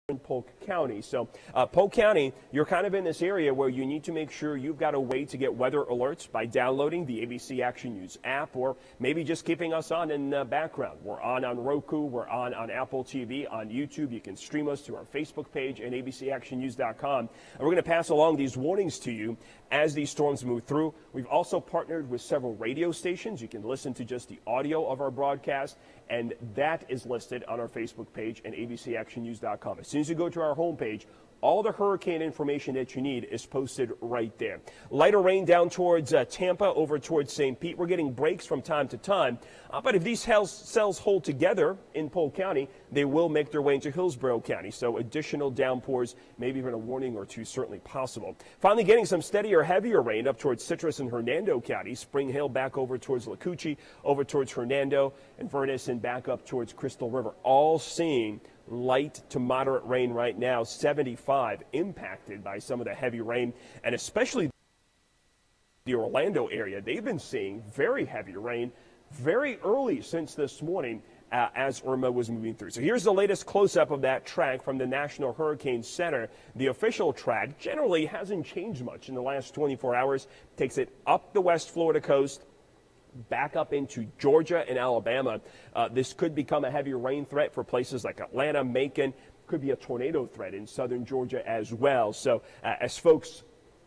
in Polk County. So Polk County, you're kind of in this area where you need to make sure you've got a way to get weather alerts by downloading the ABC Action News app, or maybe just keeping us on in the background. We're on Roku, we're on Apple TV, on YouTube. You can stream us to our Facebook page and abcactionnews.com. And we're going to pass along these warnings to you as these storms move through. We've also partnered with several radio stations. You can listen to just the audio of our broadcast, and that is listed on our Facebook page and abcactionnews.com. As soon as you go to our homepage, all the hurricane information that you need is posted right there. Lighter rain down towards Tampa, over towards St. Pete. We're getting breaks from time to time. But if these cells hold together in Polk County, they will make their way into Hillsborough County. So additional downpours, maybe even a warning or two, certainly possible. Finally getting some steadier, heavier rain up towards Citrus and Hernando County. Spring Hill back over towards Lacucci, over towards Hernando, and Vernus, and back up towards Crystal River. All seeing light to moderate rain right now. 75 impacted by some of the heavy rain, and especially the Orlando area. They've been seeing very heavy rain very early since this morning as Irma was moving through. So here's the latest close-up of that track from the National Hurricane Center. The official track generally hasn't changed much in the last 24 hours. Takes it up the West Florida coast, back up into Georgia and Alabama. This could become a heavy rain threat for places like Atlanta, Macon. Could be a tornado threat in southern Georgia as well. So as folks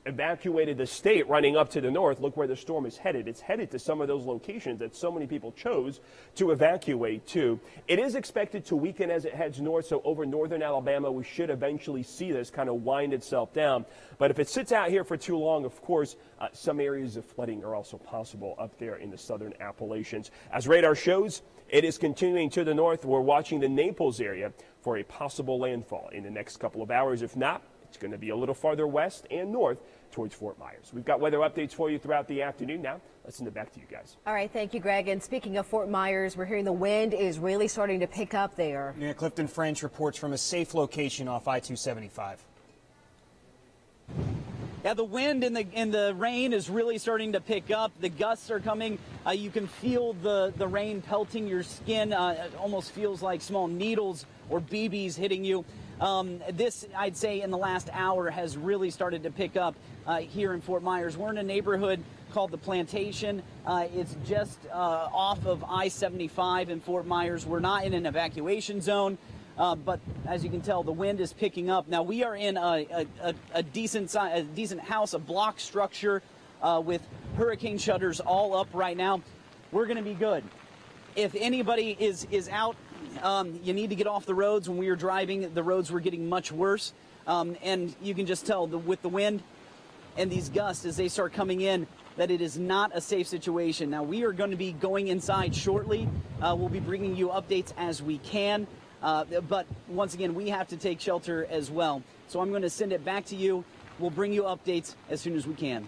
evacuated the state running up to the north, look where the storm is headed. It's headed to some of those locations that so many people chose to evacuate to. It is expected to weaken as it heads north, so over northern Alabama, we should eventually see this kind of wind itself down. But if it sits out here for too long, of course, some areas of flooding are also possible up there in the southern Appalachians. As radar shows, it is continuing to the north. We're watching the Naples area for a possible landfall in the next couple of hours. If not, it's going to be a little farther west and north towards Fort Myers. We've got weather updates for you throughout the afternoon. Now, let's send it back to you guys. All right, thank you, Greg. And speaking of Fort Myers, we're hearing the wind is really starting to pick up there. Yeah, Clifton French reports from a safe location off I-275. Yeah, the wind and the rain is really starting to pick up. The gusts are coming. You can feel the rain pelting your skin. It almost feels like small needles or BBs hitting you. This, I'd say, in the last hour has really started to pick up here in Fort Myers. We're in a neighborhood called the Plantation. It's just off of I-75 in Fort Myers. We're not in an evacuation zone. But as you can tell, the wind is picking up. Now, we are in a decent house, a block structure with hurricane shutters all up right now. We're going to be good. If anybody is out, you need to get off the roads. When we were driving, the roads were getting much worse. And you can just tell with the wind and these gusts as they start coming in that it is not a safe situation. Now, we are going to be going inside shortly. We'll be bringing you updates as we can. But once again, we have to take shelter as well. So I'm going to send it back to you. We'll bring you updates as soon as we can.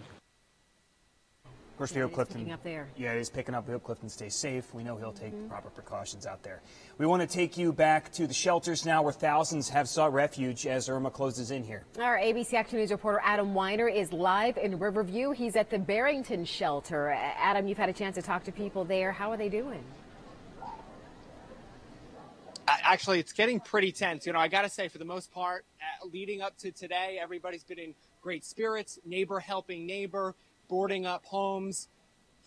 Of course, we hope Clifton. Picking up there. Yeah, it is picking up. We hope Clifton stays safe. We know he'll take the proper precautions out there. We want to take you back to the shelters now, where thousands have sought refuge as Irma closes in here. Our ABC Action News reporter Adam Weiner is live in Riverview. He's at the Barrington shelter. Adam, you've had a chance to talk to people there. How are they doing? Actually, it's getting pretty tense. You know, I got to say, for the most part, leading up to today, everybody's been in great spirits, neighbor helping neighbor, boarding up homes.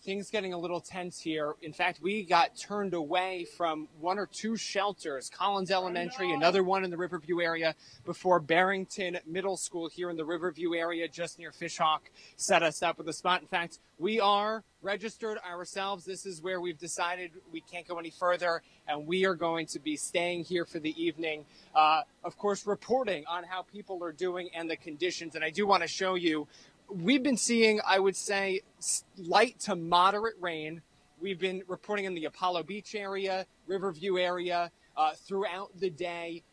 Things getting a little tense here. In fact, we got turned away from one or two shelters, Collins Elementary, another one in the Riverview area, before Barrington Middle School here in the Riverview area, just near Fishhawk, set us up with a spot. In fact, we are registered ourselves. This is where we've decided we can't go any further, and we are going to be staying here for the evening. Of course, reporting on how people are doing and the conditions. And I do want to show you, we've been seeing, I would say, light to moderate rain. We've been reporting in the Apollo Beach area, Riverview area throughout the day.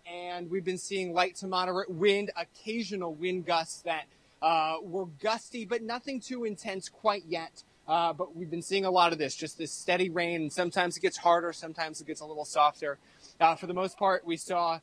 And we've been seeing light to moderate wind, occasional wind gusts that were gusty, but nothing too intense quite yet. But we've been seeing a lot of this, just this steady rain. And sometimes it gets harder, sometimes it gets a little softer. For the most part, we saw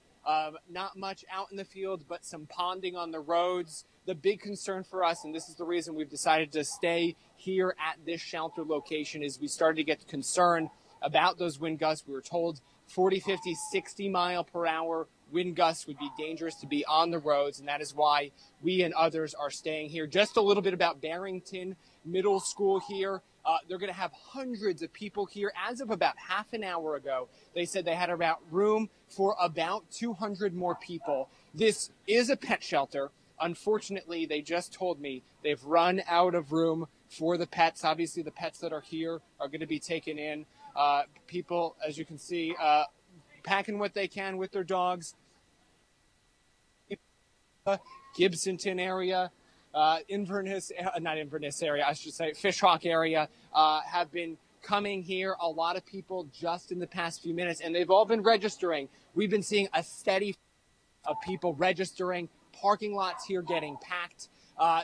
not much out in the field, but some ponding on the roads. The big concern for us, and this is the reason we've decided to stay here at this shelter location, is we started to get concerned about those wind gusts. We were told 40, 50, 60 mile per hour wind gusts would be dangerous to be on the roads, and that is why we and others are staying here. Just a little bit about Barrington Middle School here. They're going to have hundreds of people here. As of about half an hour ago, they said they had about room for about 200 more people. This is a pet shelter. Unfortunately, they just told me they've run out of room for the pets. Obviously, the pets that are here are going to be taken in. People, as you can see, packing what they can with their dogs. Gibsonton area, Fishhawk area have been coming here. A lot of people just in the past few minutes, and they've all been registering. We've been seeing a steady of people registering. Parking lots here getting packed.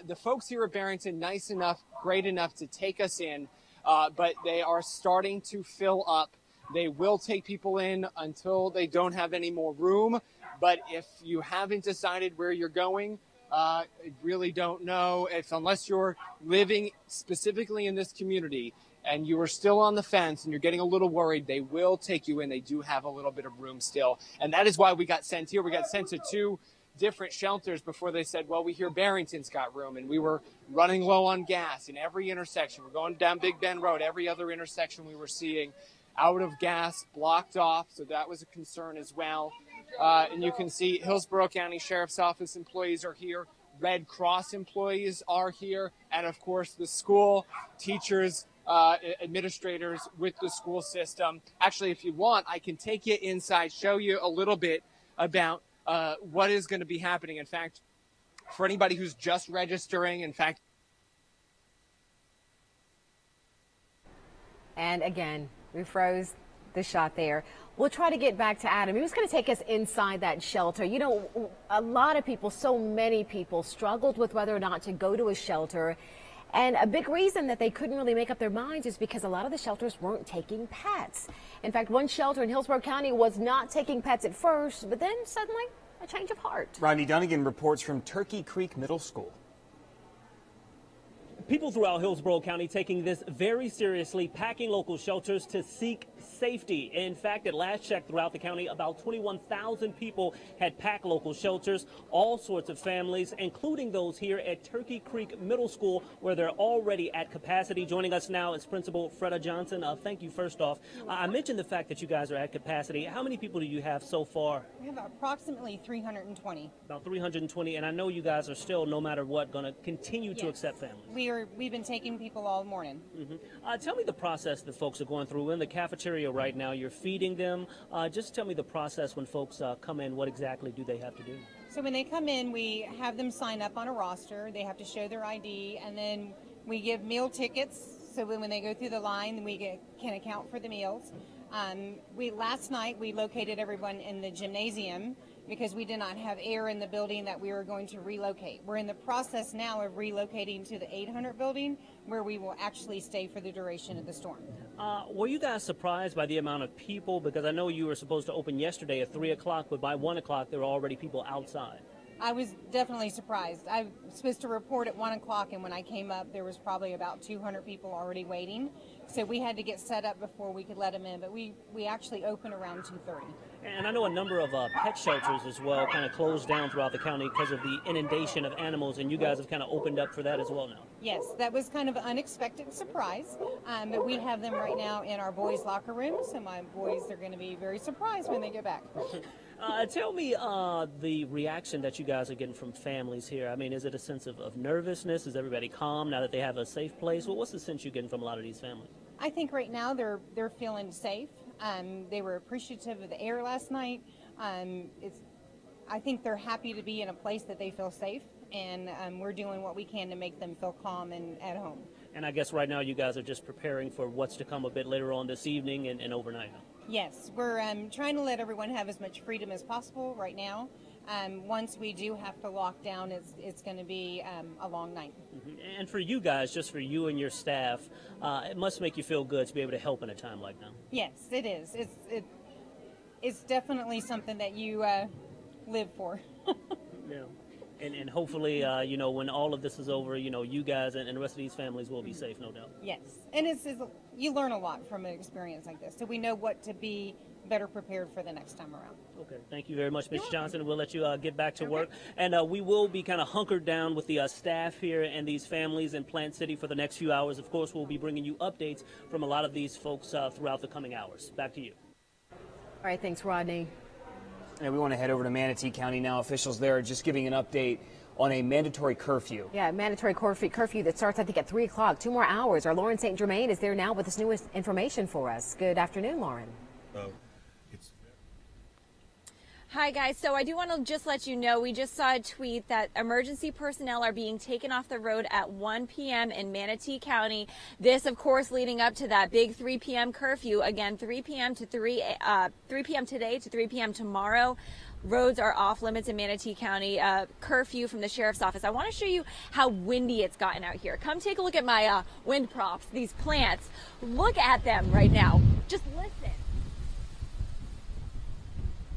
The folks here at Barrington, nice enough, great enough to take us in, but they are starting to fill up. They will take people in until they don't have any more room. But if you haven't decided where you're going, I really don't know. Unless you're living specifically in this community and you are still on the fence and you're getting a little worried, they will take you in. They do have a little bit of room still. And that is why we got sent here. We got sent to 2 different shelters before they said, well, we hear Barrington's got room, and we were running low on gas in every intersection. We're going down Big Bend Road. Every other intersection we were seeing out of gas, blocked off. So that was a concern as well. And you can see Hillsborough County Sheriff's Office employees are here. Red Cross employees are here. And of course, the school teachers, administrators with the school system. Actually, if you want, I can take you inside, show you a little bit about what is going to be happening. In fact, for anybody who's just registering, in fact. And again, we froze the shot there. We'll try to get back to Adam. He was going to take us inside that shelter. You know, a lot of people, so many people struggled with whether or not to go to a shelter. And a big reason that they couldn't really make up their minds is because a lot of the shelters weren't taking pets. In fact, one shelter in Hillsborough County was not taking pets at first, but then suddenly a change of heart. Rodney Dunnigan reports from Turkey Creek Middle School. People throughout Hillsborough County taking this very seriously, packing local shelters to seek safety. In fact, at last check throughout the county, about 21,000 people had packed local shelters, all sorts of families, including those here at Turkey Creek Middle School, where they're already at capacity. Joining us now is Principal Freda Johnson. Thank you first off. I mentioned the fact that you guys are at capacity. How many people do you have so far? We have approximately 320. About 320, and I know you guys are still, no matter what, going to continue to accept families. We've been taking people all morning. Tell me the process that folks are going through in the cafeteria right now. You're feeding them. Just tell me the process when folks come in. What exactly do they have to do? So when they come in, we have them sign up on a roster. They have to show their ID, and then we give meal tickets. So when they go through the line, we can account for the meals. Last night we located everyone in the gymnasium because we did not have air in the building that we were going to relocate. We're in the process now of relocating to the 800 building where we will actually stay for the duration of the storm. Were you guys surprised by the amount of people? Because I know you were supposed to open yesterday at 3 o'clock, but by 1 o'clock there were already people outside. I was definitely surprised. I was supposed to report at 1 o'clock, and when I came up, there was probably about 200 people already waiting. So we had to get set up before we could let them in, but we actually opened around 2:30. And I know a number of pet shelters as well kind of closed down throughout the county because of the inundation of animals, and you guys have kind of opened up for that as well now. Yes, that was kind of an unexpected surprise, but we have them right now in our boys' locker room, so my boys are going to be very surprised when they get back. Tell me the reaction that you guys are getting from families here. I mean, is it a sense of nervousness? Is everybody calm now that they have a safe place? Well, what's the sense you're getting from a lot of these families? I think right now they're feeling safe. They were appreciative of the air last night. I think they're happy to be in a place that they feel safe, and we're doing what we can to make them feel calm and at home. And I guess right now you guys are just preparing for what's to come a bit later on this evening and overnight. Yes, we're trying to let everyone have as much freedom as possible right now. Once we do have to lock down, it's going to be a long night. And for you guys, just for you and your staff, it must make you feel good to be able to help in a time like now. Yes, it is. It's definitely something that you live for. Yeah. And hopefully, when all of this is over, you guys and the rest of these families will be safe, no doubt. Yes. And you learn a lot from an experience like this. So we know what to be better prepared for the next time around. Okay, thank you very much, Ms. Johnson. We'll let you get back to work. And we will be kind of hunkered down with the staff here and these families in Plant City for the next few hours. Of course, we'll be bringing you updates from a lot of these folks throughout the coming hours. Back to you. All right, thanks, Rodney. And we want to head over to Manatee County now. Officials there are just giving an update on a mandatory curfew. Yeah, mandatory curfew that starts, I think, at 3 o'clock. 2 more hours. Our Lauren St. Germain is there now with this newest information for us. Good afternoon, Lauren. Hi, guys. So I do want to just let you know, we just saw a tweet that emergency personnel are being taken off the road at 1 p.m. in Manatee County. This, of course, leading up to that big 3 p.m. curfew. Again, 3 p.m. to 3 p.m. today to 3 p.m. tomorrow. Roads are off limits in Manatee County. Curfew from the sheriff's office. I want to show you how windy it's gotten out here. Come take a look at my wind props, these plants. Look at them right now. Just listen.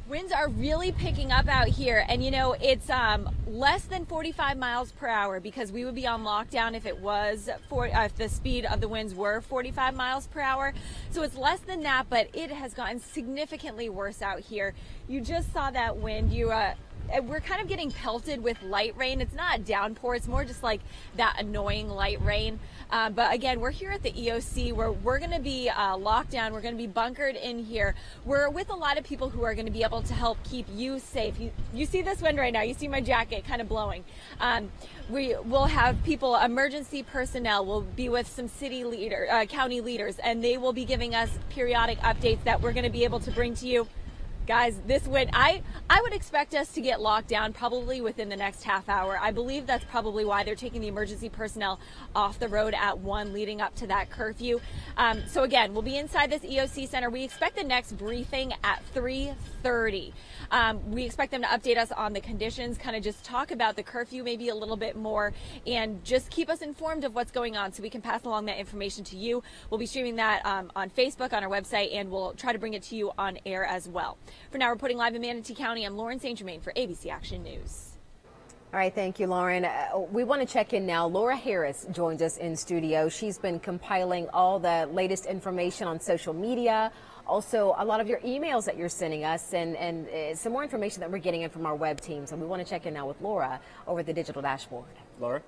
Winds are really picking up out here, and you know, it's less than 45 miles per hour because we would be on lockdown if it was if the speed of the winds were 45 miles per hour. So it's less than that, but it has gotten significantly worse out here. You just saw that wind. We're kind of getting pelted with light rain. It's not a downpour, it's more just like that annoying light rain. But again, we're here at the EOC where we're going to be locked down. We're going to be bunkered in here. We're with a lot of people who are going to be able to help keep you safe. You see this wind right now. You see my jacket kind of blowing. We will have people, emergency personnel will be with some county leaders, and they will be giving us periodic updates that we're going to be able to bring to you. Guys, this wind, I would expect us to get locked down probably within the next half hour. I believe that's probably why they're taking the emergency personnel off the road at 1 leading up to that curfew. So again, we'll be inside this EOC center. We expect the next briefing at 3:30. We expect them to update us on the conditions, kind of just talk about the curfew maybe a little bit more, and just keep us informed of what's going on so we can pass along that information to you. We'll be streaming that on Facebook, on our website, and we'll try to bring it to you on air as well. For now, reporting live in Manatee County, I'm Lauren St. Germain for ABC Action News. All right, thank you, Lauren. We want to check in now. Laura Harris joins us in studio. She's been compiling all the latest information on social media, also a lot of your emails that you're sending us, and some more information that we're getting in from our web team. So we want to check in now with Laura over at the digital dashboard. Laura?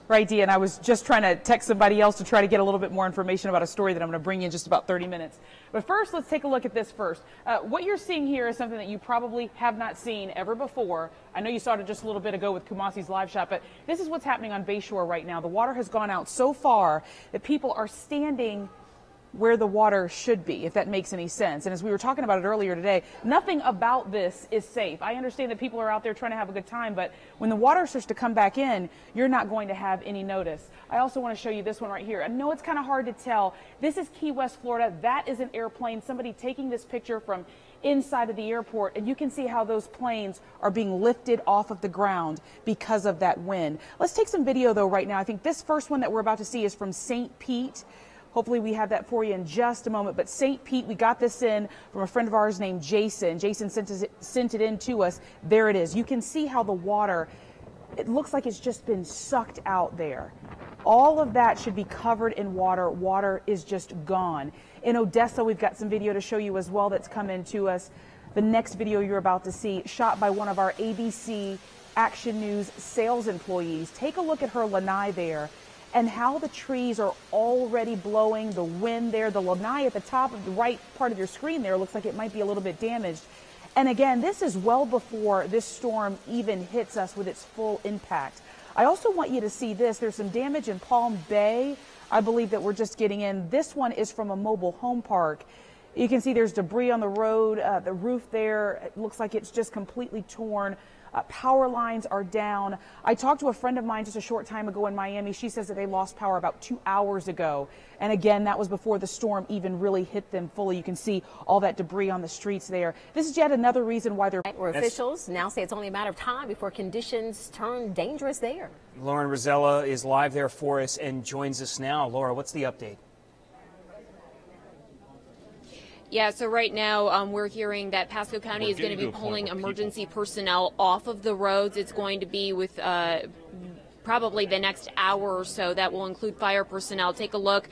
Right, Dee, and I was just trying to text somebody else to try to get a little bit more information about a story that I'm going to bring you in just about 30 minutes. But first, let's take a look at this first. What you're seeing here is something that you probably have not seen ever before. I know you saw it just a little bit ago with Kumasi's live shot, but this is what's happening on Bayshore right now. The water has gone out so far that people are standing where the water should be, if that makes any sense. And as we were talking about it earlier today, nothing about this is safe. I understand that people are out there trying to have a good time, but when the water starts to come back in, you're not going to have any notice. I also want to show you this one right here. I know it's kind of hard to tell. This is Key West, Florida. That is an airplane. Somebody taking this picture from inside of the airport, and you can see how those planes are being lifted off of the ground because of that wind. Let's take some video though right now. I think this first one that we're about to see is from St. Pete. Hopefully we have that for you in just a moment. But St. Pete, we got this in from a friend of ours named Jason. Jason sent it in to us. There it is. You can see how the water, it looks like it's just been sucked out there. All of that should be covered in water. Water is just gone. In Odessa, we've got some video to show you as well that's come in to us. The next video you're about to see, shot by one of our ABC Action News sales employees. Take a look at her lanai there, and how the trees are already blowing, the wind there. The lanai at the top of the right part of your screen there looks like it might be a little bit damaged. And again, this is well before this storm even hits us with its full impact. I also want you to see this. There's some damage in Palm Bay, I believe, that we're just getting in. This one is from a mobile home park. You can see there's debris on the road, the roof there. It looks like it's just completely torn. Power lines are down. I talked to a friend of mine just a short time ago in Miami. She says that they lost power about 2 hours ago. And again, that was before the storm even really hit them fully. You can see all that debris on the streets there. This is yet another reason why they're... Where officials now say it's only a matter of time before conditions turn dangerous there. Lauren Rosella is live there for us and joins us now. Laura, what's the update? Yeah, so right now we're hearing that Pasco County is going to be pulling emergency personnel off of the roads. It's going to be with probably the next hour or so. That will include fire personnel. Take a look.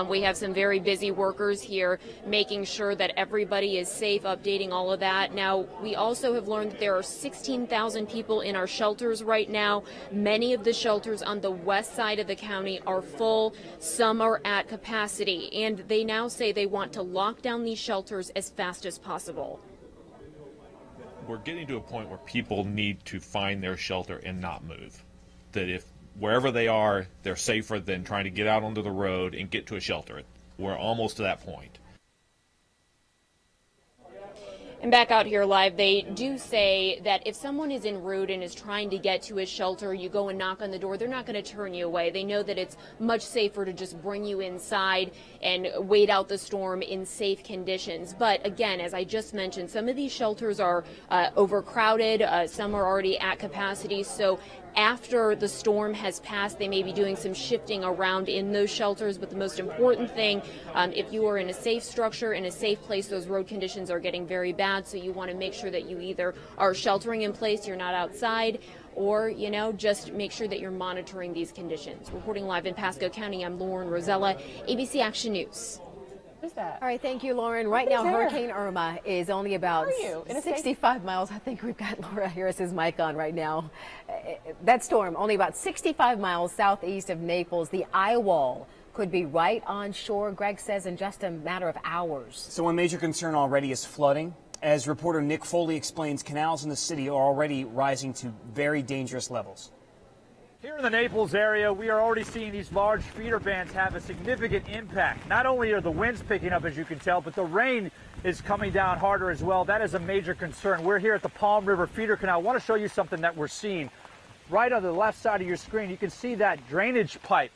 We have some very busy workers here making sure that everybody is safe, updating all of that. Now, we also have learned that there are 16,000 people in our shelters right now. Many of the shelters on the west side of the county are full. Some are at capacity, and they now say they want to lock down these shelters as fast as possible. We're getting to a point where people need to find their shelter and not move. That if wherever they are, they're safer than trying to get out onto the road and get to a shelter. We're almost to that point. And back out here live, they do say that if someone is en route and is trying to get to a shelter, you go and knock on the door, they're not going to turn you away. They know that it's much safer to just bring you inside and wait out the storm in safe conditions. But again, as I just mentioned, some of these shelters are overcrowded. Some are already at capacity. So after the storm has passed, they may be doing some shifting around in those shelters. But the most important thing, if you are in a safe structure, in a safe place, those road conditions are getting very bad. So you want to make sure that you either are sheltering in place, you're not outside, or, you know, just make sure that you're monitoring these conditions. Reporting live in Pasco County, I'm Lauren Rosella, ABC Action News. What is that? All right, thank you, Lauren. Right now, Hurricane Irma is only about 65 miles. I think we've got Laura Harris's mic on right now. That storm, only about 65 miles southeast of Naples. The eye wall could be right on shore, Greg says, in just a matter of hours. So one major concern already is flooding. As reporter Nick Foley explains, canals in the city are already rising to very dangerous levels. Here in the Naples area, we are already seeing these large feeder bands have a significant impact. Not only are the winds picking up, as you can tell, but the rain is coming down harder as well. That is a major concern. We're here at the Palm River Feeder Canal. I want to show you something that we're seeing. Right on the left side of your screen, you can see that drainage pipe.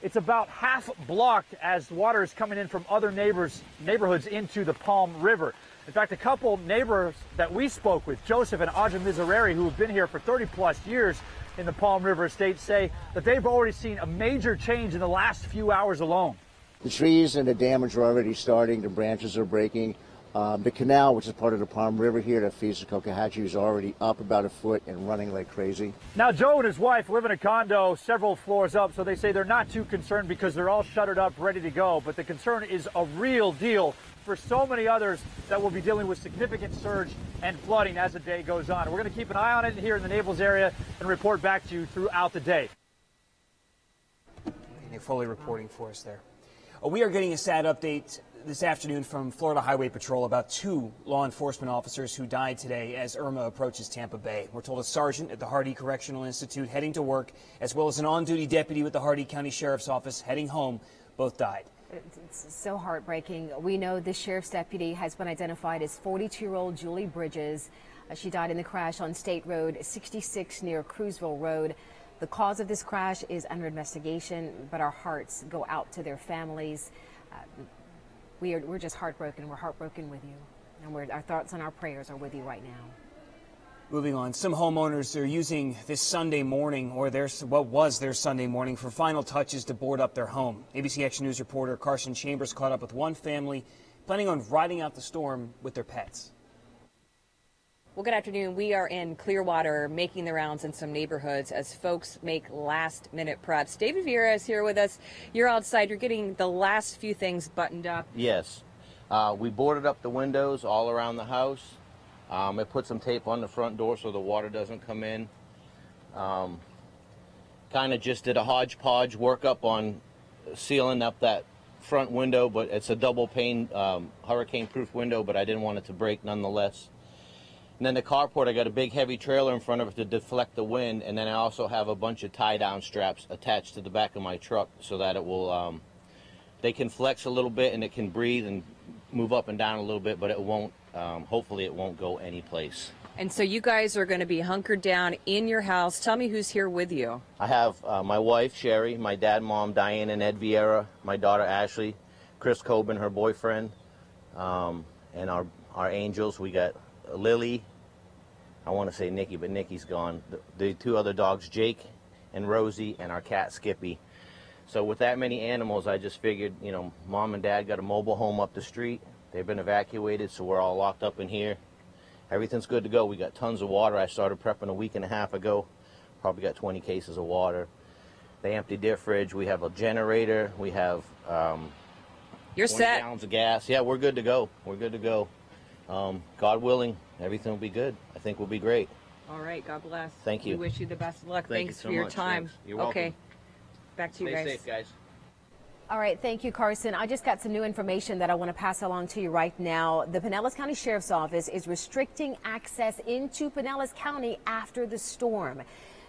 It's about half blocked as water is coming in from other neighborhoods into the Palm River. In fact, a couple neighbors that we spoke with, Joseph and Aja Miserere, who have been here for 30-plus years in the Palm River estate, say that they've already seen a major change in the last few hours alone. The trees and the damage are already starting. The branches are breaking. The canal, which is part of the Palm River here that feeds the Cocohatchee, is already up about a foot and running like crazy. Now, Joe and his wife live in a condo several floors up, so they say they're not too concerned because they're all shuttered up, ready to go. But the concern is a real deal for so many others that will be dealing with significant surge and flooding as the day goes on. We're going to keep an eye on it here in the Naples area and report back to you throughout the day. Nick Foley reporting for us there. We are getting a sad update this afternoon from Florida Highway Patrol about 2 law enforcement officers who died today as Irma approaches Tampa Bay. We're told a sergeant at the Hardee Correctional Institute heading to work, as well as an on-duty deputy with the Hardee County Sheriff's Office heading home, both died. It's so heartbreaking. We know the sheriff's deputy has been identified as 42-year-old Julie Bridges. She died in the crash on State Road 66 near Cruiseville Road. The cause of this crash is under investigation, but our hearts go out to their families. We're just heartbroken. We're heartbroken with you. And our thoughts and our prayers are with you right now. Moving on, some homeowners are using this Sunday morning, or what was their Sunday morning, for final touches to board up their home. ABC Action News reporter Carson Chambers caught up with one family planning on riding out the storm with their pets. Well, good afternoon. We are in Clearwater making the rounds in some neighborhoods as folks make last-minute preps. David Vieira is here with us. You're outside. You're getting the last few things buttoned up. Yes. We boarded up the windows all around the house. I put some tape on the front door so the water doesn't come in. Kind of just did a hodgepodge workup on sealing up that front window, but it's a double pane hurricane-proof window, but I didn't want it to break nonetheless. And then the carport, I got a big heavy trailer in front of it to deflect the wind, and then I also have a bunch of tie-down straps attached to the back of my truck so that it will, they can flex a little bit and it can breathe and move up and down a little bit, but it won't, hopefully it won't go anyplace. And so you guys are going to be hunkered down in your house. Tell me who's here with you. I have my wife, Sherry, my dad, mom, Diane, and Ed Vieira, my daughter, Ashley, Chris Coben, her boyfriend, and our angels. We got Lily, I want to say Nikki, but Nikki's gone. The 2 other dogs, Jake and Rosie, and our cat, Skippy. So with that many animals, I just figured, you know, Mom and Dad got a mobile home up the street. They've been evacuated, so we're all locked up in here. Everything's good to go. We got tons of water. I started prepping a week and a half ago. Probably got 20 cases of water. They emptied their fridge. We have a generator. We have You're 20 set. gallons of gas. Yeah, we're good to go. We're good to go. God willing, everything will be good. I think we'll be great. All right, God bless. Thank you. We wish you the best of luck. Thank Thanks you so for your much. time. Thanks. You're welcome. Okay, back to you guys. Stay safe, guys. All right, thank you, Carson. I just got some new information that I want to pass along to you right now. The Pinellas County Sheriff's Office is restricting access into Pinellas County after the storm.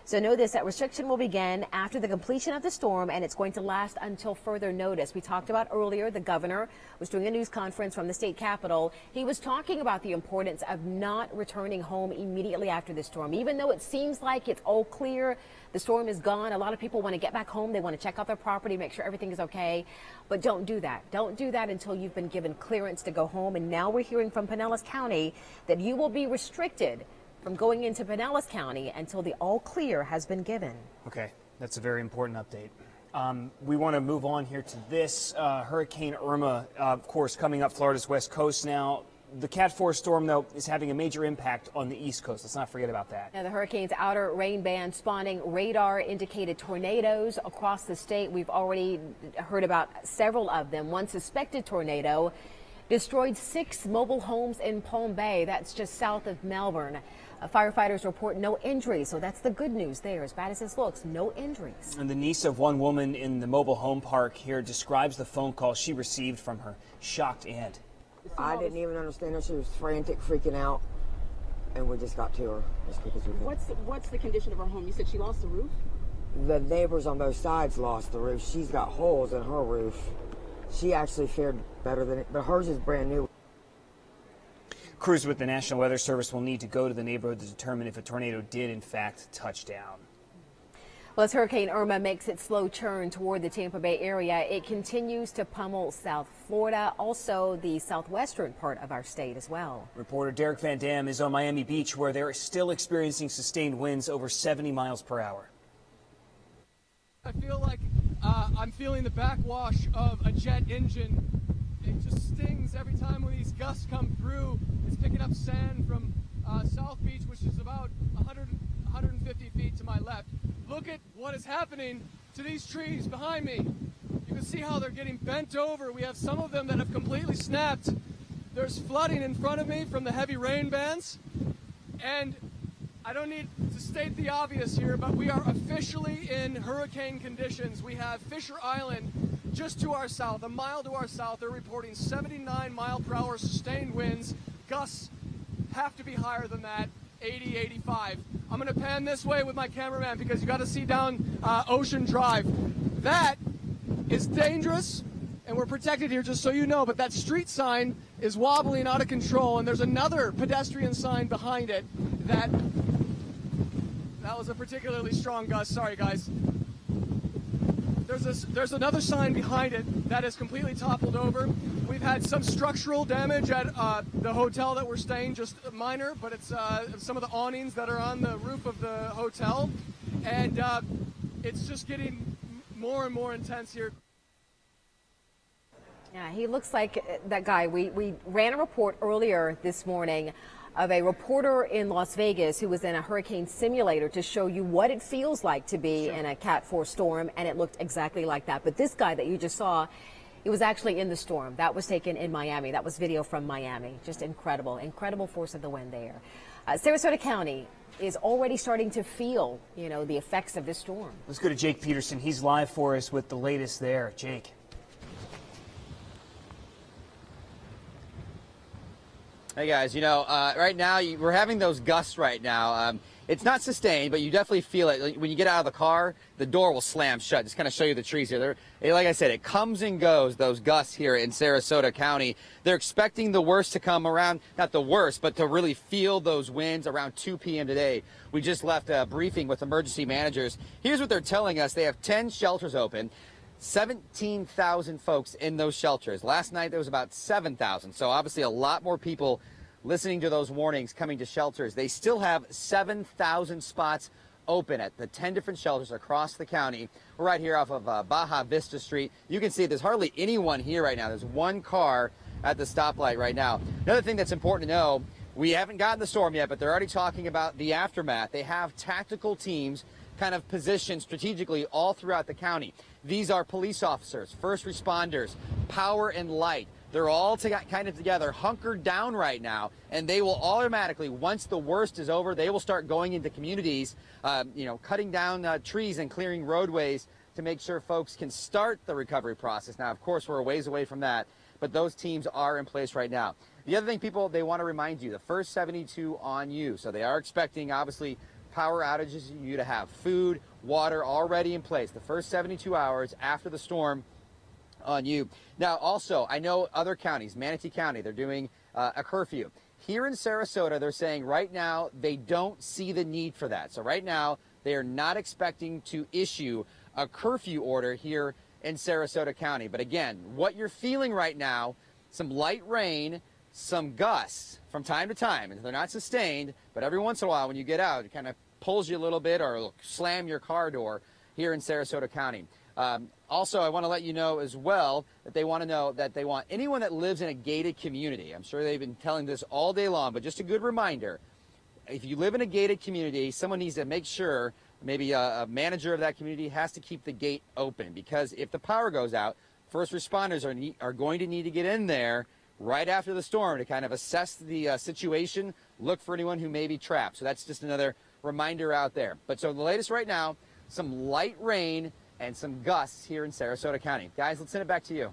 So know this, that restriction will begin after the completion of the storm, and it's going to last until further notice. We talked about earlier, the governor was doing a news conference from the state capitol. He was talking about the importance of not returning home immediately after the storm. Even though it seems like it's all clear, the storm is gone, a lot of people want to get back home. They want to check out their property, make sure everything is okay. But don't do that. Don't do that until you've been given clearance to go home. And now we're hearing from Pinellas County that you will be restricted from going into Pinellas County until the all clear has been given. Okay, that's a very important update. We want to move on here to this. Hurricane Irma, of course, coming up Florida's west coast now. The Cat 4 storm, though, is having a major impact on the east coast. Let's not forget about that. Now, the hurricane's outer rain band spawning radar-indicated tornadoes across the state. We've already heard about several of them. One suspected tornado destroyed 6 mobile homes in Palm Bay. That's just south of Melbourne. Firefighters report no injuries, so that's the good news there. As bad as this looks, no injuries. And the niece of one woman in the mobile home park here describes the phone call she received from her shocked aunt. I didn't even understand her. She was frantic, freaking out, and we just got to her as quick as we could. What's the condition of her home? You said she lost the roof? The neighbors on both sides lost the roof. She's got holes in her roof. She actually fared better than it, but hers is brand new. Crews with the National Weather Service will need to go to the neighborhood to determine if a tornado did, in fact, touch down. Well, as Hurricane Irma makes its slow turn toward the Tampa Bay area, it continues to pummel South Florida, also the southwestern part of our state as well. Reporter Derek Van Dam is on Miami Beach, where they're still experiencing sustained winds over 70 miles per hour. I feel like I'm feeling the backwash of a jet engine. It just stings every time when these gusts come through. It's picking up sand from South Beach, which is about 150 feet to my left. Look at what is happening to these trees behind me. You can see how they're getting bent over. We have some of them that have completely snapped. There's flooding in front of me from the heavy rain bands. And I don't need to state the obvious here, but we are officially in hurricane conditions. We have Fisher Island just to our south, a mile to our south. They're reporting 79 mile per hour sustained winds. Gusts have to be higher than that, 80, 85. I'm going to pan this way with my cameraman because you got to see down Ocean Drive. That is dangerous, and we're protected here, just so you know, but that street sign is wobbling out of control, and there's another pedestrian sign behind it that was a particularly strong gust. Sorry, guys. There's another sign behind it that is completely toppled over. We've had some structural damage at the hotel that we're staying, just minor, but it's some of the awnings that are on the roof of the hotel, and it's just getting more and more intense here. Yeah, he looks like that guy. We ran a report earlier this morning of a reporter in Las Vegas who was in a hurricane simulator to show you what it feels like to be in a Cat 4 storm, and it looked exactly like that. But this guy that you just saw, he was actually in the storm. That was taken in Miami. That was video from Miami. Just incredible, incredible force of the wind there. Sarasota County is already starting to feel, the effects of this storm. Let's go to Jake Peterson. He's live for us with the latest there. Jake. Hey guys, right now we're having those gusts right now. It's not sustained, but you definitely feel it. When you get out of the car, the door will slam shut. Just kind of show you the trees here. Like I said, it comes and goes, those gusts here in Sarasota County. They're expecting the worst to come around, not the worst, but to really feel those winds around 2 p.m. today. We just left a briefing with emergency managers. Here's what they're telling us. They have 10 shelters open. 17,000 folks in those shelters. Last night there was about 7,000. So obviously a lot more people listening to those warnings coming to shelters. They still have 7,000 spots open at the 10 different shelters across the county. We're right here off of Baja Vista Street. You can see there's hardly anyone here right now. There's one car at the stoplight right now. Another thing that's important to know, we haven't gotten the storm yet, but they're already talking about the aftermath. They have tactical teams kind of positioned strategically all throughout the county. These are police officers, first responders, power and light. They're all kind of together, hunkered down right now, and they will automatically, once the worst is over, they will start going into communities, cutting down trees and clearing roadways to make sure folks can start the recovery process. Now, of course, we're a ways away from that, but those teams are in place right now. The other thing, people, they want to remind you, the first 72 on you. So they are expecting, obviously, power outages, you to have food, water already in place. The first 72 hours after the storm on you. Now, also, I know other counties, Manatee County, they're doing a curfew. Here in Sarasota, they're saying right now they don't see the need for that. So right now, they are not expecting to issue a curfew order here in Sarasota County. But again, what you're feeling right now, some light rain, some gusts from time to time, and they're not sustained, but every once in a while when you get out, it kind of pulls you a little bit or slam your car door here in Sarasota County. Also, I want to let you know as well that they want anyone that lives in a gated community. I'm sure they've been telling this all day long, but just a good reminder. If you live in a gated community, someone needs to make sure, maybe a manager of that community has to keep the gate open, because if the power goes out, first responders are going to need to get in there right after the storm to kind of assess the situation, look for anyone who may be trapped. So that's just another reminder out there. But so the latest right now, some light rain and some gusts here in Sarasota County. Guys, let's send it back to you.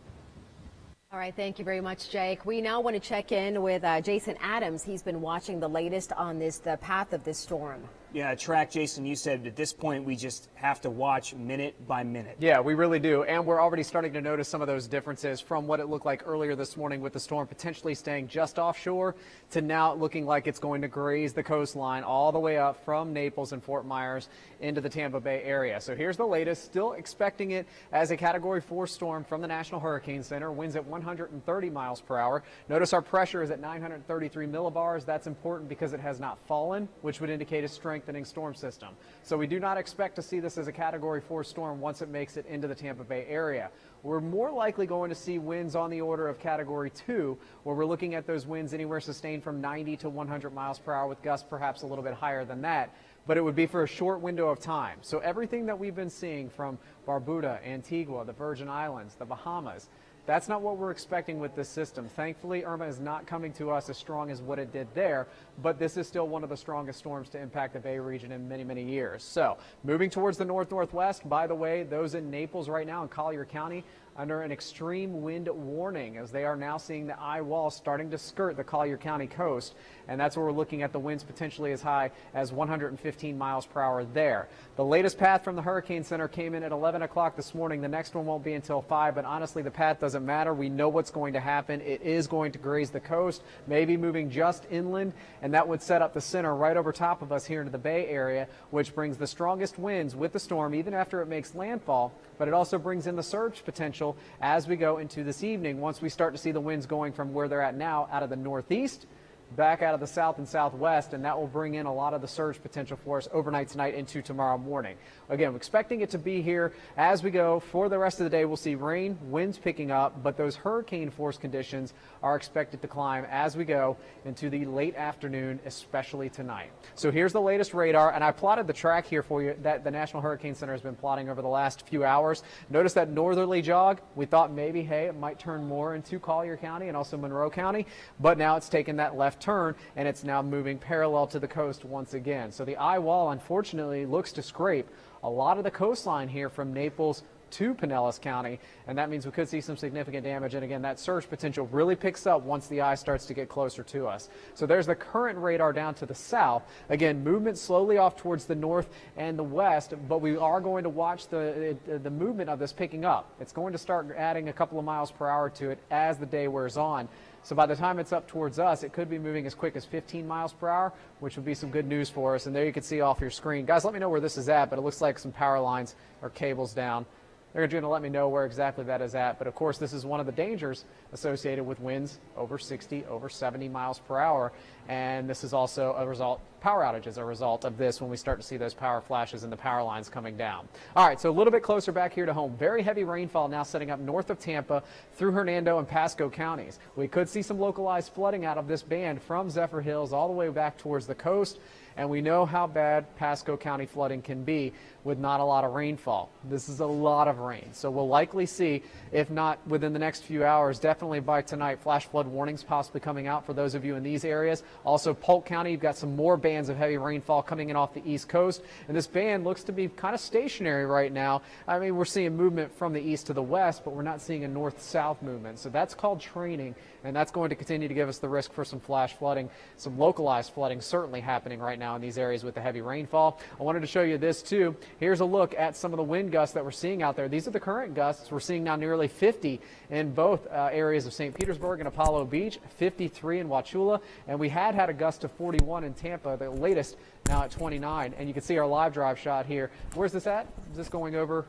All right, thank you very much, Jake. We now want to check in with Jason Adams. He's been watching the latest on the path of this storm. Yeah, track, Jason, you said at this point we just have to watch minute by minute. Yeah, we really do. And we're already starting to notice some of those differences from what it looked like earlier this morning with the storm potentially staying just offshore to now looking like it's going to graze the coastline all the way up from Naples and Fort Myers into the Tampa Bay area. So here's the latest. Still expecting it as a Category 4 storm from the National Hurricane Center. Winds at 130 miles per hour. Notice our pressure is at 933 millibars. That's important because it has not fallen, which would indicate a strengthening storm system. So we do not expect to see this as a Category 4 storm once it makes it into the Tampa Bay area. We're more likely going to see winds on the order of Category 2, where we're looking at those winds anywhere sustained from 90 to 100 miles per hour with gusts perhaps a little bit higher than that. But it would be for a short window of time. So everything that we've been seeing from Barbuda, Antigua, the Virgin Islands, the Bahamas, that's not what we're expecting with this system. Thankfully, Irma is not coming to us as strong as what it did there, but this is still one of the strongest storms to impact the Bay region in many, many years. So moving towards the north-northwest, by the way, those in Naples right now in Collier County under an extreme wind warning, as they are now seeing the eye wall starting to skirt the Collier County coast. And that's where we're looking at the winds potentially as high as 115 miles per hour there. The latest path from the Hurricane Center came in at 11 o'clock this morning. The next one won't be until 5, but honestly, the path doesn't matter. We know what's going to happen. It is going to graze the coast, maybe moving just inland, and that would set up the center right over top of us here into the Bay Area, which brings the strongest winds with the storm even after it makes landfall, but it also brings in the surge potential as we go into this evening once we start to see the winds going from where they're at now out of the northeast back out of the south and southwest, and that will bring in a lot of the surge potential for us overnight tonight into tomorrow morning. Again, we're expecting it to be here as we go for the rest of the day. We'll see rain, winds picking up, but those hurricane force conditions are expected to climb as we go into the late afternoon, especially tonight. So here's the latest radar, and I plotted the track here for you that the National Hurricane Center has been plotting over the last few hours. Notice that northerly jog. We thought maybe, hey, it might turn more into Collier County and also Monroe County, but now it's taken that left turn and it's now moving parallel to the coast once again. So the eye wall, unfortunately, looks to scrape a lot of the coastline here from Naples to Pinellas County, and that means we could see some significant damage. And again, that surge potential really picks up once the eye starts to get closer to us. So there's the current radar down to the south. Again, movement slowly off towards the north and the west, but we are going to watch the movement of this picking up. It's going to start adding a couple of miles per hour to it as the day wears on. So by the time it's up towards us, it could be moving as quick as 15 miles per hour, which would be some good news for us. And there you can see off your screen. Guys, let me know where this is at, but it looks like some power lines or cables down. They're going to let me know where exactly that is at. But of course, this is one of the dangers associated with winds over 60, over 70 miles per hour. And this is also a result, power outage as a result of this when we start to see those power flashes and the power lines coming down. All right, so a little bit closer back here to home. Very heavy rainfall now setting up north of Tampa through Hernando and Pasco counties. We could see some localized flooding out of this band from Zephyr Hills all the way back towards the coast. And we know how bad Pasco County flooding can be with not a lot of rainfall. This is a lot of rain. So we'll likely see, if not within the next few hours, definitely by tonight, flash flood warnings possibly coming out for those of you in these areas. Also, Polk County, you've got some more bands of heavy rainfall coming in off the East Coast. And this band looks to be kind of stationary right now. I mean, we're seeing movement from the east to the west, but we're not seeing a north-south movement. So that's called training, and that's going to continue to give us the risk for some flash flooding, some localized flooding certainly happening right now in these areas with the heavy rainfall. I wanted to show you this too. Here's a look at some of the wind gusts that we're seeing out there. These are the current gusts. We're seeing now nearly 50 in both areas of St. Petersburg and Apollo Beach, 53 in Wauchula, and we had a gust of 41 in Tampa, the latest now at 29. And you can see our live drive shot here. Where's this at? Is this going over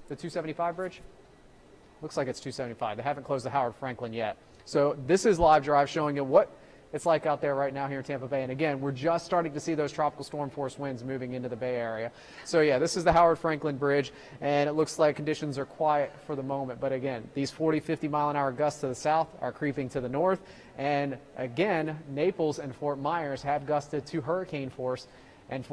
the 275 bridge? Looks like it's 275. They haven't closed the Howard Franklin yet. So this is live drive showing you what it's like out there right now here in Tampa Bay. And again, we're just starting to see those tropical storm force winds moving into the Bay Area. So yeah, this is the Howard Franklin Bridge, and it looks like conditions are quiet for the moment. But again, these 40, 50 mile an hour gusts to the south are creeping to the north. And again, Naples and Fort Myers have gusted to hurricane force. And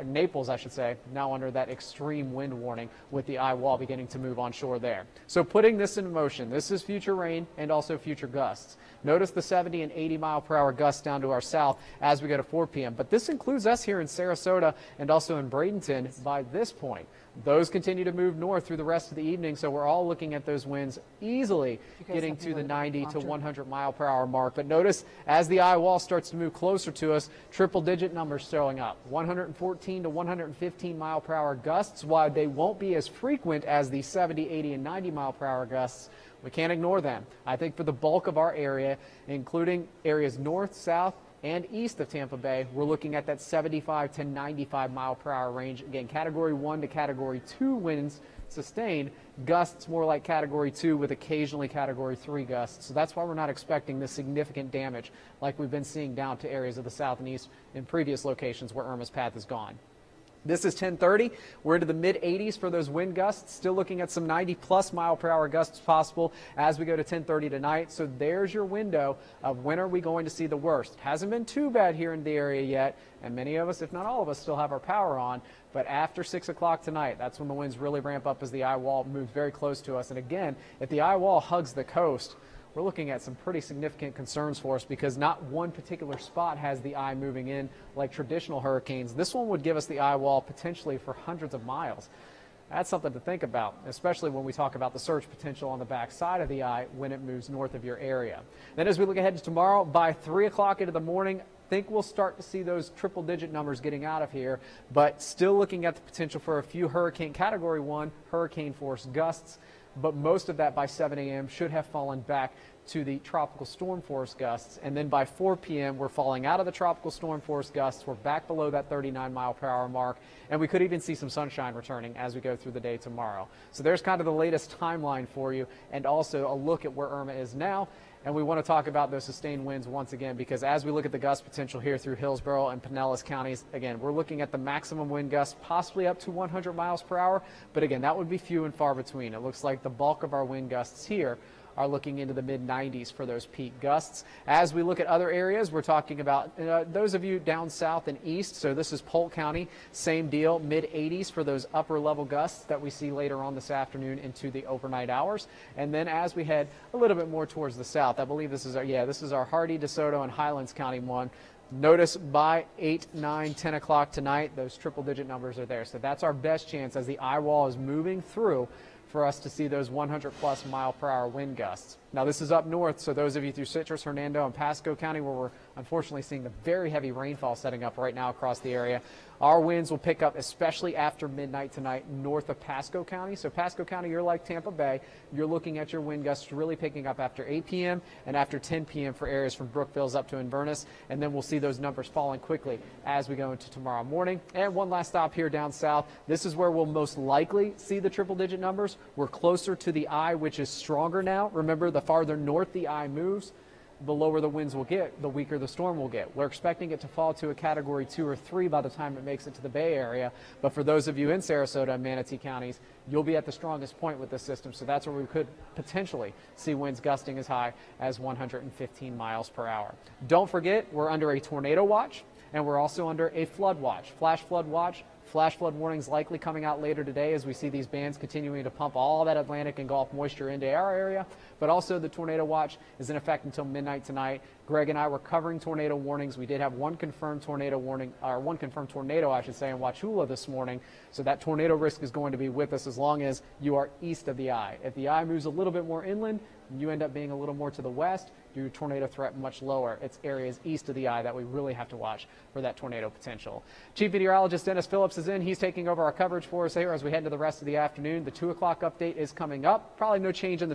Naples, I should say, now under that extreme wind warning with the eye wall beginning to move on shore there. So putting this in motion, this is future rain and also future gusts. Notice the 70 and 80 mile per hour gusts down to our south as we go to 4 p.m. But this includes us here in Sarasota and also in Bradenton by this point. Those continue to move north through the rest of the evening, so we're all looking at those winds easily getting to the 90 to 100 mile per hour mark. But notice as the eye wall starts to move closer to us, triple digit numbers showing up. 114 to 115 mile per hour gusts. While they won't be as frequent as the 70, 80, and 90 mile per hour gusts, we can't ignore them. I think for the bulk of our area, including areas north, south, and east of Tampa Bay, we're looking at that 75 to 95 mile per hour range. Again, category 1 to category 2 winds sustained, gusts more like category 2 with occasionally category 3 gusts. So that's why we're not expecting this significant damage like we've been seeing down to areas of the south and east in previous locations where Irma's path is gone. This is 10:30. We're into the mid-80s for those wind gusts. Still looking at some 90-plus mile per hour gusts possible as we go to 10:30 tonight. So there's your window of when are we going to see the worst. It hasn't been too bad here in the area yet, and many of us, if not all of us, still have our power on. But after 6 o'clock tonight, that's when the winds really ramp up as the eye wall moves very close to us. And again, if the eye wall hugs the coast, we're looking at some pretty significant concerns for us because not one particular spot has the eye moving in like traditional hurricanes. This one would give us the eye wall potentially for hundreds of miles. That's something to think about, especially when we talk about the surge potential on the back side of the eye when it moves north of your area. Then as we look ahead to tomorrow, by 3 o'clock into the morning, I think we'll start to see those triple-digit numbers getting out of here, but still looking at the potential for a few hurricane category 1 hurricane force gusts. But most of that by 7 a.m. should have fallen back to the tropical storm force gusts. And then by 4 p.m., we're falling out of the tropical storm force gusts. We're back below that 39 mile per hour mark. And we could even see some sunshine returning as we go through the day tomorrow. So there's kind of the latest timeline for you and also a look at where Irma is now. And we want to talk about those sustained winds once again, because as we look at the gust potential here through Hillsborough and Pinellas counties, again, we're looking at the maximum wind gusts possibly up to 100 miles per hour. But again, that would be few and far between. It looks like the bulk of our wind gusts here are looking into the mid-90s for those peak gusts. As we look at other areas, we're talking about those of you down south and east. So this is Polk County, same deal, mid-80s for those upper level gusts that we see later on this afternoon into the overnight hours. And then as we head a little bit more towards the south, I believe this is our Hardy, DeSoto, and Highlands County one. Notice by 8, 9, 10 o'clock tonight, those triple-digit numbers are there. So that's our best chance as the eye wall is moving through for us to see those 100-plus mile per hour wind gusts. Now, this is up north, so those of you through Citrus, Hernando, and Pasco County, where we're unfortunately seeing the very heavy rainfall setting up right now across the area, our winds will pick up, especially after midnight tonight, north of Pasco County. So Pasco County, you're like Tampa Bay. You're looking at your wind gusts really picking up after 8 p.m. and after 10 p.m. for areas from Brookville up to Inverness. And then we'll see those numbers falling quickly as we go into tomorrow morning. And one last stop here down south. This is where we'll most likely see the triple-digit numbers. We're closer to the eye, which is stronger now. Remember, the farther north the eye moves, the lower the winds will get, the weaker the storm will get. We're expecting it to fall to a category 2 or 3 by the time it makes it to the Bay Area. But for those of you in Sarasota and Manatee counties, you'll be at the strongest point with this system. So that's where we could potentially see winds gusting as high as 115 miles per hour. Don't forget, we're under a tornado watch. And we're also under a flood watch, flash flood watch. Flash flood warnings likely coming out later today as we see these bands continuing to pump all that Atlantic and Gulf moisture into our area. But also the tornado watch is in effect until midnight tonight. Greg and I were covering tornado warnings. We did have one confirmed tornado warning, or one confirmed tornado, I should say, in Wauchula this morning. So that tornado risk is going to be with us as long as you are east of the eye. If the eye moves a little bit more inland, you end up being a little more to the west, your tornado threat much lower. It's areas east of the eye that we really have to watch for that tornado potential. Chief Meteorologist Dennis Phillips is in. He's taking over our coverage for us here as we head into the rest of the afternoon. The 2 o'clock update is coming up. Probably no change in the